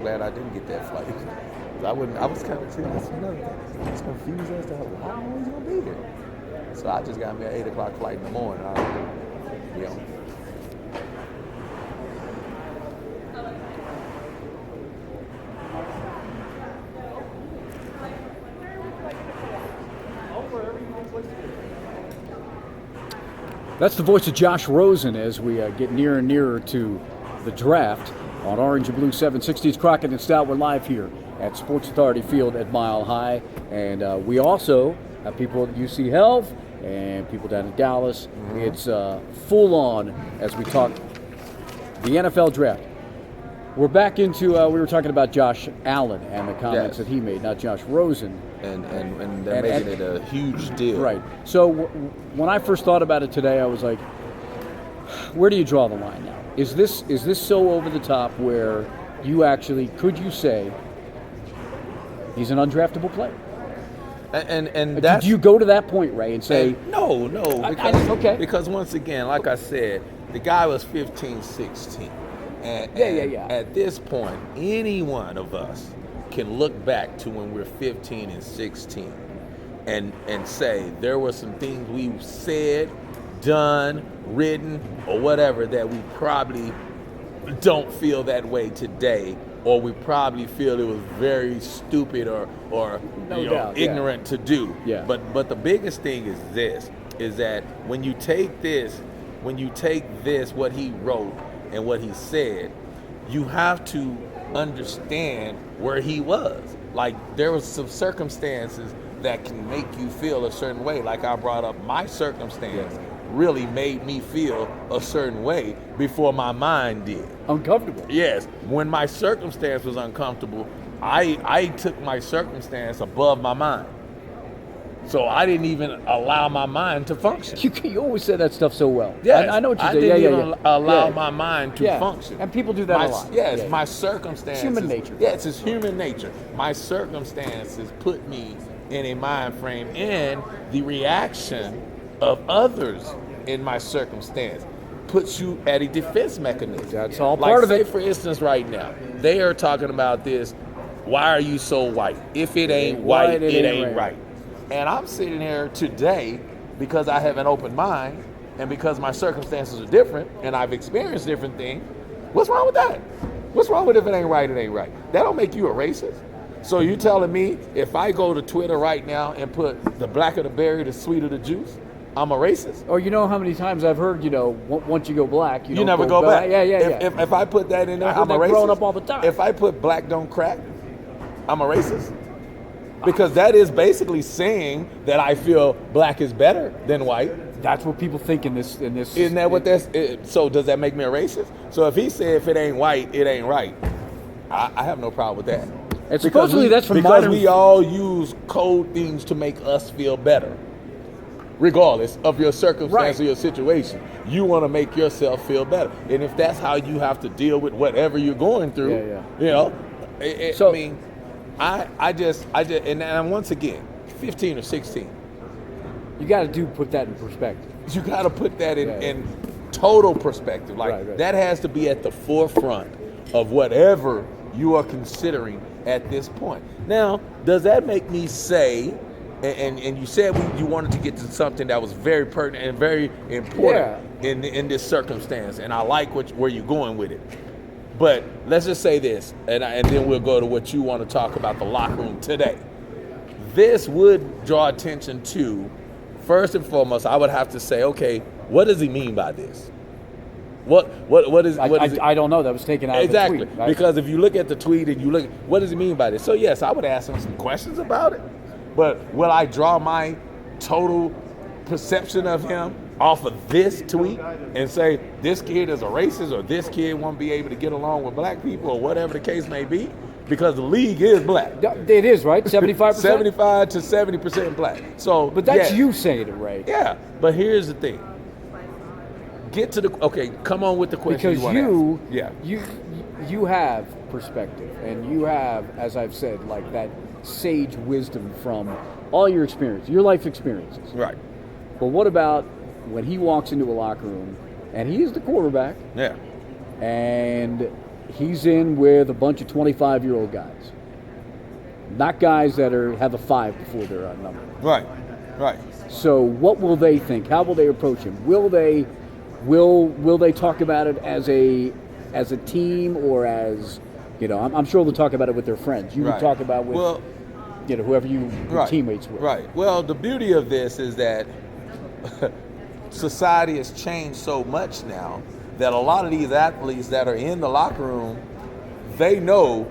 glad I didn't get that flight. I was kind of serious. I was confused as to how long he's going to be here. So I just got me an 8 o'clock flight in the morning. That's the voice of Josh Rosen as we get nearer and nearer to the draft on Orange and Blue 760. It's Crockett and Stout. We're live here at Sports Authority Field at Mile High. And we also have people at UC Health and people down in Dallas. Mm-hmm. It's full on as we talk the NFL draft. We're back into, we were talking about Josh Allen and the comments that he made, not Josh Rosen. And they're making it a huge deal. Right. So when I first thought about it today, I was like, where do you draw the line now? Is this so over the top where you actually, could you say he's an undraftable player? And did you go to that point, Ray, and say no, because once again, like I said, the guy was 15, 16. And at this point, any one of us can look back to when we're 15 and 16 and say there were some things we said, done, written, or whatever that we probably don't feel that way today, or we probably feel it was very stupid or ignorant to do. Yeah. But the biggest thing is this, is that when you take this, what he wrote and what he said, you have to understand where he was. Like, there was some circumstances that can make you feel a certain way. Like I brought up, my circumstance really made me feel a certain way before my mind did. Uncomfortable. Yes. When my circumstance was uncomfortable, I took my circumstance above my mind. So I didn't even allow my mind to function. You always say that stuff so well. Yes, I know what you I say. didn't even allow my mind to function. And people do that a lot. Yes, my circumstances. It's human nature. Yes, it's human nature. My circumstances put me in a mind frame, and the reaction of others in my circumstance puts you at a defense mechanism. That's all part of it. For instance, right now, they are talking about this, why are you so white? If it ain't white, it ain't right. And I'm sitting here today because I have an open mind and because my circumstances are different and I've experienced different things. What's wrong with that? What's wrong with if it ain't right, it ain't right? That don't make you a racist. So you telling me if I go to Twitter right now and put the blacker the berry, the sweeter the juice, I'm a racist? Or you know how many times I've heard, once you go black, you don't never go back. Yeah. If I put that in there, I'm a racist. Growing up all the time. If I put black don't crack, I'm a racist. Because that is basically saying that I feel black is better than white. That's what people think in this. Isn't that what that's? So does that make me a racist? So if he said if it ain't white, it ain't right, I have no problem with that. And supposedly that's from because modern. We all use code things to make us feel better, regardless of your circumstance or your situation. You want to make yourself feel better, and if that's how you have to deal with whatever you're going through, I just, and once again, 15 or 16. You got to put that in perspective. You got to put that in total perspective. Like that has to be at the forefront of whatever you are considering at this point. Now, does that make me say, and you said you wanted to get to something that was very pertinent and very important in this circumstance, and I like where you're going with it. But let's just say this, and then we'll go to what you want to talk about, the locker room today. This would draw attention to, first and foremost, I would have to say, okay, what does he mean by this? What is I don't know. That was taken out of the tweet. Exactly, because if you look at the tweet and you look, what does he mean by this? So yes, I would ask him some questions about it, but will I draw my total perception of him off of this tweet and say this kid is a racist or this kid won't be able to get along with black people or whatever the case may be? Because the league is black. It is, right? 75%? 75 to 70% black. So, but that's you saying it, right? Yeah, but here's the thing. Come on with the question. Because you have perspective, and you have, as I've said, like that sage wisdom from all your experience, your life experiences. Right. But what about when he walks into a locker room and he is the quarterback? Yeah. And he's in with a bunch of 25-year-old guys, not guys that have a 5 before their number. Right. So what will they think? How will they approach him? Will they talk about it as a team, or as, I'm sure they'll talk about it with their friends. You would talk about with whoever your teammates with. Right. Well, the beauty of this is that society has changed so much now that a lot of these athletes that are in the locker room, they know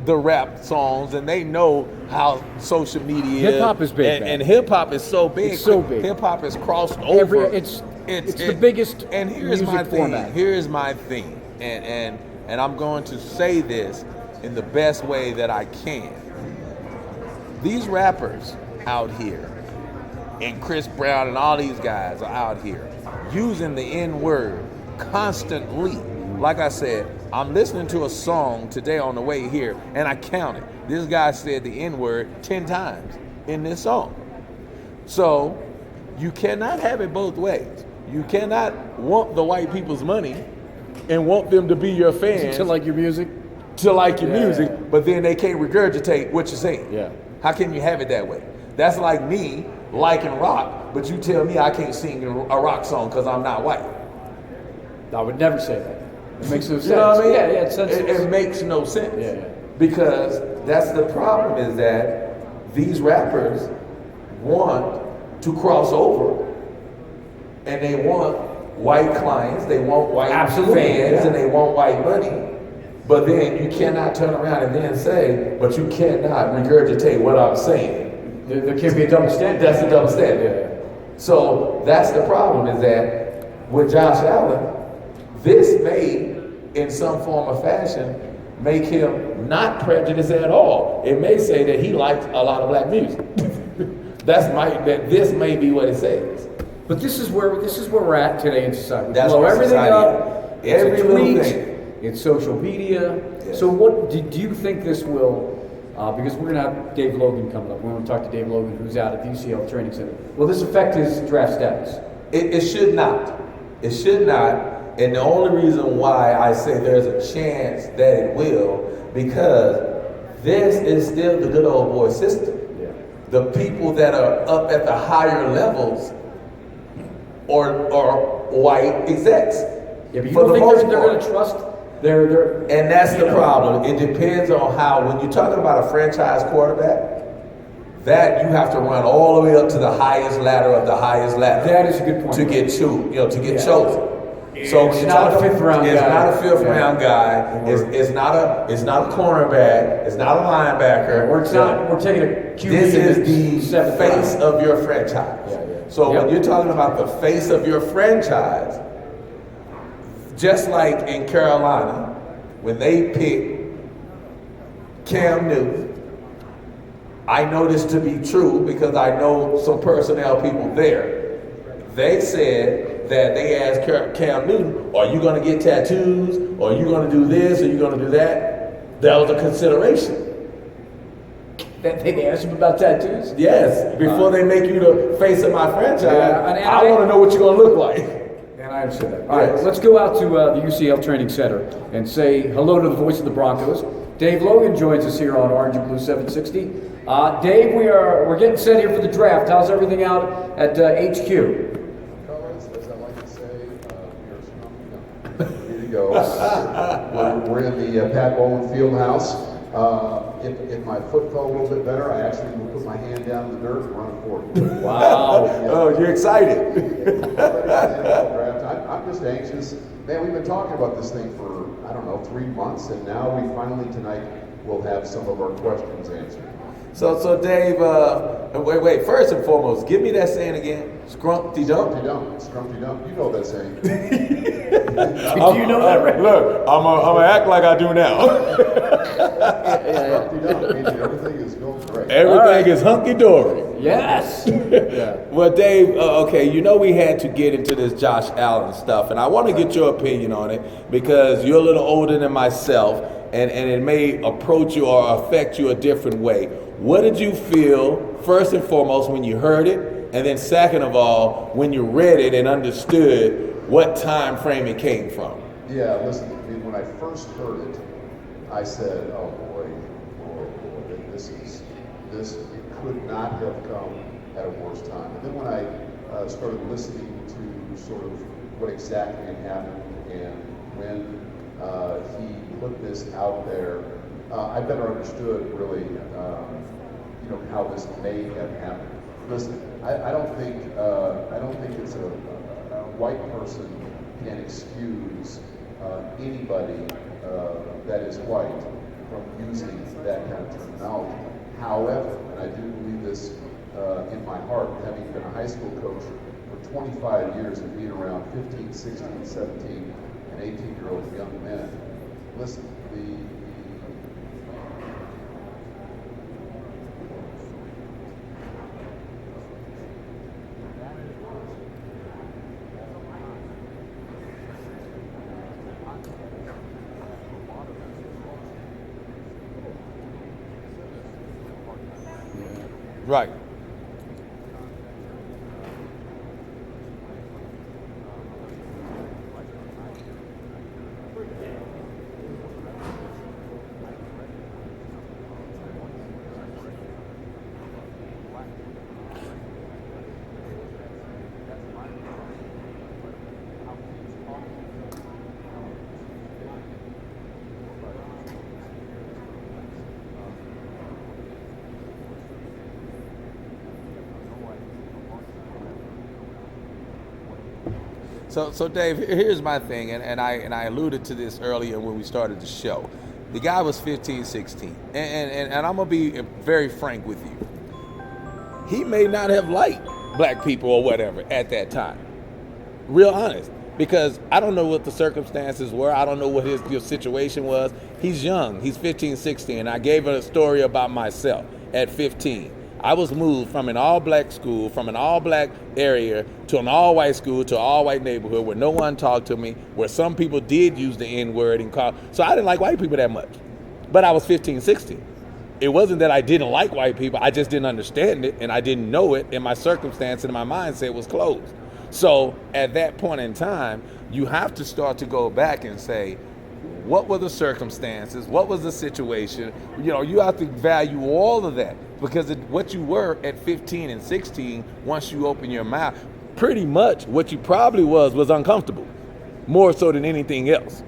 the rap songs, and they know how social media hip hop is big, and hip hop is so big. It's so big. Hip hop has crossed over. It's the biggest. And here's music my format. thing. Here's my thing. And I'm going to say this in the best way that I can. These rappers out here, and Chris Brown and all these guys are out here using the N-word constantly. Like I said, I'm listening to a song today on the way here, and I counted. This guy said the N-word 10 times in this song. So you cannot have it both ways. You cannot want the white people's money and want them to be your fans. To like your music? To like your music, but then they can't regurgitate what you're saying. Yeah. How can you have it that way? That's like me liking rock, but you tell me I can't sing a rock song because I'm not white. I would never say that. It makes no sense. You know what I mean? Yeah, it makes no sense. Yeah. Because that's the problem, is that these rappers want to cross over, and they want white clients, they want white fans, and they want white money. But then you cannot turn around and then say, but you cannot regurgitate what I'm saying. There can't be a double standard. That's a double standard. Yeah. So that's the problem, is that with Josh Allen, this may, in some form or fashion, make him not prejudiced at all. It may say that he likes a lot of black music. This may be what it says. But this is where we're at today in society. We That's blow where everything society up. is. Every it's a little tweet, thing. It's social media. Yes. So what do you think this will? Because we're gonna have Dave Logan coming up. We're gonna talk to Dave Logan, who's out at the UCL Training Center. Will this affect his draft status? It should not. It should not. And the only reason why I say there's a chance that it will, because this is still the good old boy system. Yeah. The people that are up at the higher levels are white execs. Yeah, but you for don't the think most they're part. going to trust their And that's the problem. It depends on how, when you're talking about a franchise quarterback, that you have to run all the way up to the highest ladder of the highest ladder. That is a good point. To get chosen. So It's not a fifth round guy. It's not a fifth round guy. It's not a cornerback. It's not a linebacker. We're taking a QB. This is the face of your franchise. So when you're talking about the face of your franchise, just like in Carolina, when they picked Cam Newton, I know this to be true because I know some personnel people there. They said that they asked Cam Newton, are you going to get tattoos? Or are you going to do this? Or are you going to do that? That was a consideration. That they asked him about tattoos? Yes, before they make you the face of my franchise, I want to know what you're going to look like. And I understand that. All right, let's go out to the UCL Training Center and say hello to the voice of the Broncos. Dave Logan joins us here on Orange and Blue 760. Dave, we're getting set here for the draft. How's everything out at HQ? Colors, as I like to say, we are scrumping here to go. We're in the Pat Bowlen Fieldhouse. If my foot felt a little bit better, I actually would put my hand down in the dirt and run forward. Wow. Oh, you're excited. I'm just anxious. Man, we've been talking about this thing for, 3 months, and now we finally tonight will have some of our questions answered. So Dave, wait. First and foremost, give me that saying again. Scrumpty dump. Scrumpty dump. Scrumpty dump. You know that saying. Do you know that, right? Look, I'm gonna act like I do now. Scrumpty dump means everything is going great. Everything is hunky dory. Yes. Well, Dave, we had to get into this Josh Allen stuff, and I want to get your opinion on it because you're a little older than myself, and it may approach you or affect you a different way. What did you feel, first and foremost, when you heard it, and then second of all, when you read it and understood what time frame it came from? Yeah, listen, when I I first heard it, I said, "Oh boy, this could not have come at a worse time." And then when I started listening to sort of what exactly had happened and when he put this out there, I better understood really, how this may have happened. Listen, I don't think it's a white person can excuse anybody that is white from using that kind of terminology. However, and I do believe this in my heart, having been a high school coach for 25 years and being around 15, 16, 17, and 18-year-old young men, listen, Right. So Dave, here's my thing, and I alluded to this earlier when we started the show. The guy was 15, 16, and I'm gonna be very frank with you. He may not have liked black people or whatever at that time. Real honest, because I don't know what the circumstances were. I don't know what his situation was. He's young. He's 15, 16, and I gave him a story about myself at 15. I was moved from an all-black school, from an all-black area, to an all-white school, to an all-white neighborhood where no one talked to me, where some people did use the N-word and call. So I didn't like white people that much. But I was 15, 16. It wasn't that I didn't like white people. I just didn't understand it, and I didn't know it, and my circumstance and my mindset was closed. So at that point in time, you have to start to go back and say, what were the circumstances? What was the situation? You have to value all of that, because what you were at 15 and 16, once you open your mouth, pretty much what you probably was uncomfortable, more so than anything else.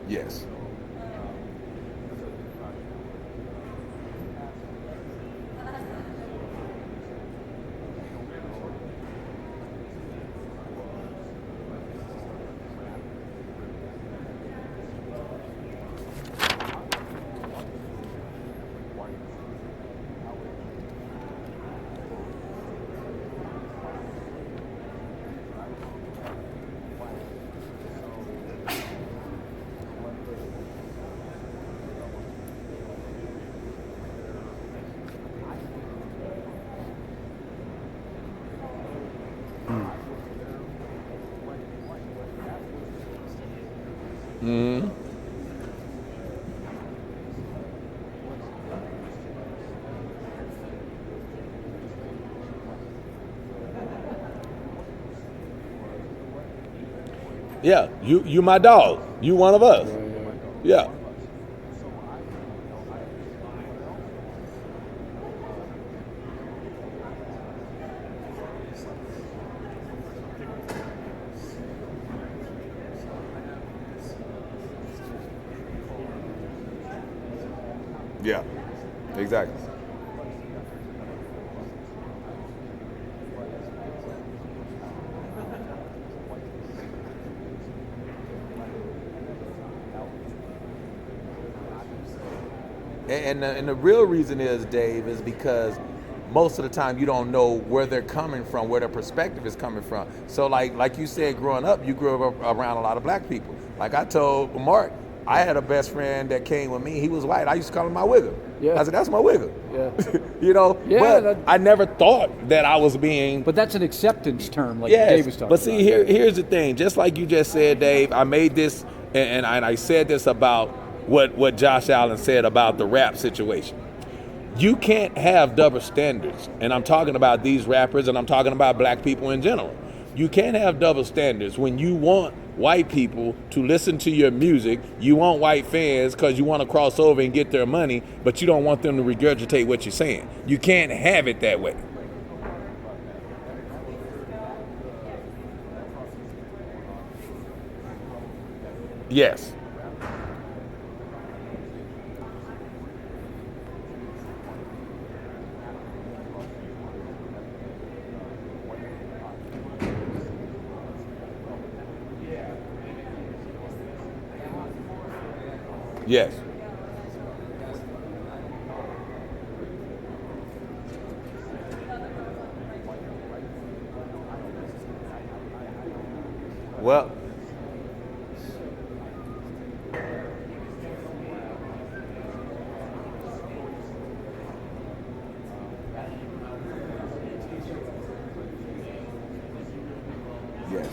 Yes. Mm-hmm. Yeah, you my dog. You one of us. Yeah. Yeah, exactly. And the real reason is, Dave, is because most of the time you don't know where they're coming from, where their perspective is coming from. So like you said, growing up, you grew up around a lot of black people. Like I told Mark, I had a best friend that came with me. He was white. I used to call him my wigger. Yeah. I said, that's my wigger. Yeah. Yeah, but I never thought that I was being. But that's an acceptance term, like yes, Dave was talking but see, about. here's the thing. Just like you just said, Dave, I made this and I said this about what Josh Allen said about the rap situation. You can't have double standards, and I'm talking about these rappers, and I'm talking about black people in general. You can't have double standards when you want white people to listen to your music. You want white fans because you want to cross over and get their money, but you don't want them to regurgitate what you're saying. You can't have it that way. Yes. Yes. Well, yes.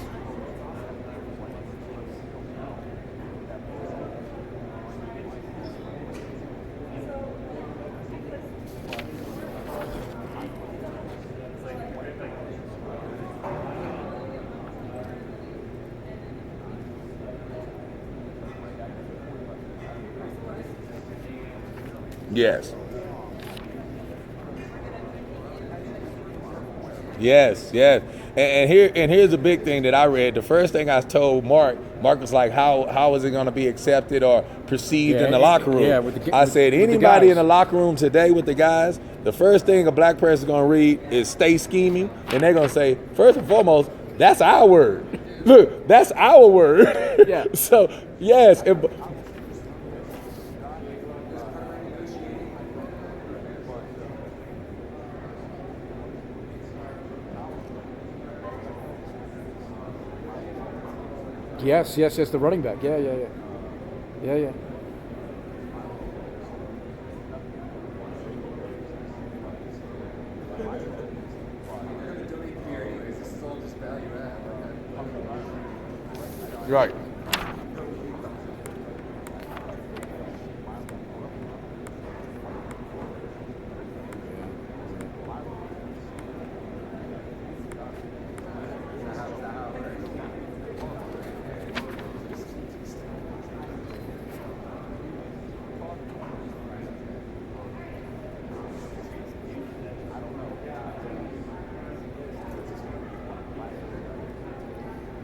Yes. Yes, yes. And here's the big thing that I read. The first thing I told Mark was like, how is it going to be accepted or perceived in the locker room? Yeah, I said, anybody in the locker room today with the guys, the first thing a black person is going to read is stay scheming. And they're going to say, first and foremost, that's our word. Look, that's our word. Yeah. So, yes. Yes, the running back. Yeah. Right.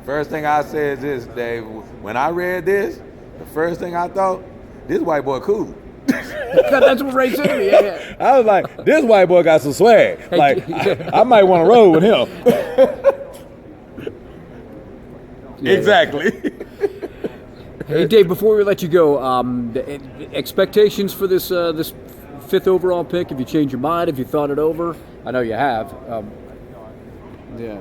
First thing I said is this, Dave. When I read this, the first thing I thought, this white boy cool. That's what Ray said to me. Yeah. I was like, this white boy got some swag. Like, I might want to roll with him. Exactly. Hey, Dave, before we let you go, expectations for this this 5th overall pick? Have you changed your mind? Have you thought it over? I know you have. Yeah.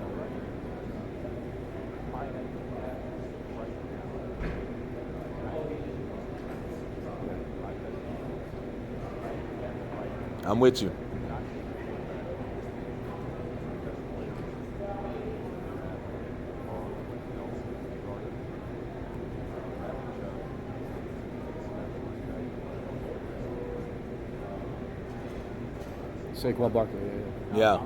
I'm with you. Saquon Barkley. Yeah.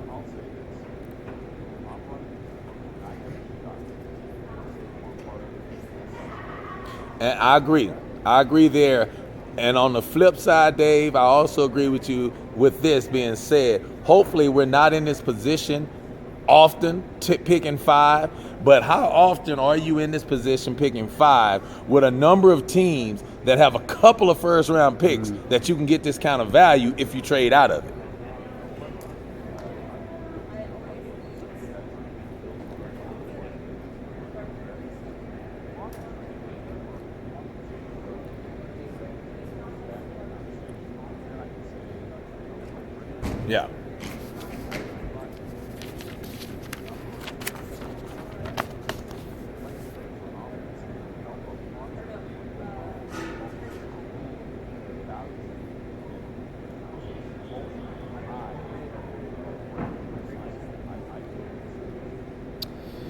And I agree. I agree there. And on the flip side, Dave, I also agree with you with this being said. Hopefully we're not in this position often picking 5, but how often are you in this position picking 5 with a number of teams that have a couple of first round picks that you can get this kind of value if you trade out of it? Yeah.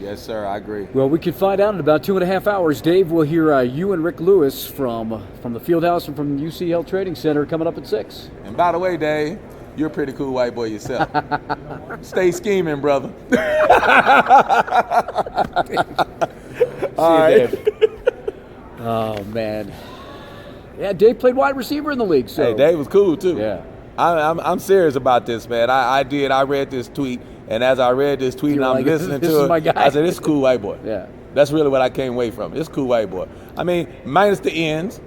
Yes, sir. I agree. Well, we can find out in about 2.5 hours. Dave, we'll hear you and Rick Lewis from the field house and from UCL Trading Center coming up at 6. And by the way, Dave, you're a pretty cool white boy yourself. Stay scheming, brother. All right. Dave. Oh, man. Yeah, Dave played wide receiver in the league. So. Hey, Dave was cool, too. Yeah. I'm serious about this, man. I read this tweet, and as I read this tweet and I'm listening this to is it, my guy. I said, this is cool white boy. Yeah. That's really what I came away from. It's cool white boy. I mean, minus the ends.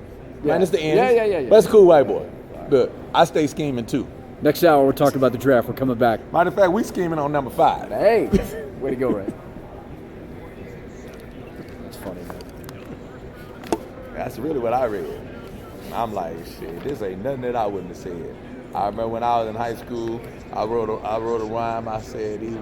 Yeah. Minus the ends. Yeah. But it's cool white boy. Good. I stay scheming, too. Next hour, we're talking about the draft. We're coming back. Matter of fact, we scheming on number 5. Hey, way to go, Ray. That's funny, man. That's really what I read. I'm like, shit, this ain't nothing that I wouldn't have said. I remember when I was in high school, I wrote a rhyme. I said, these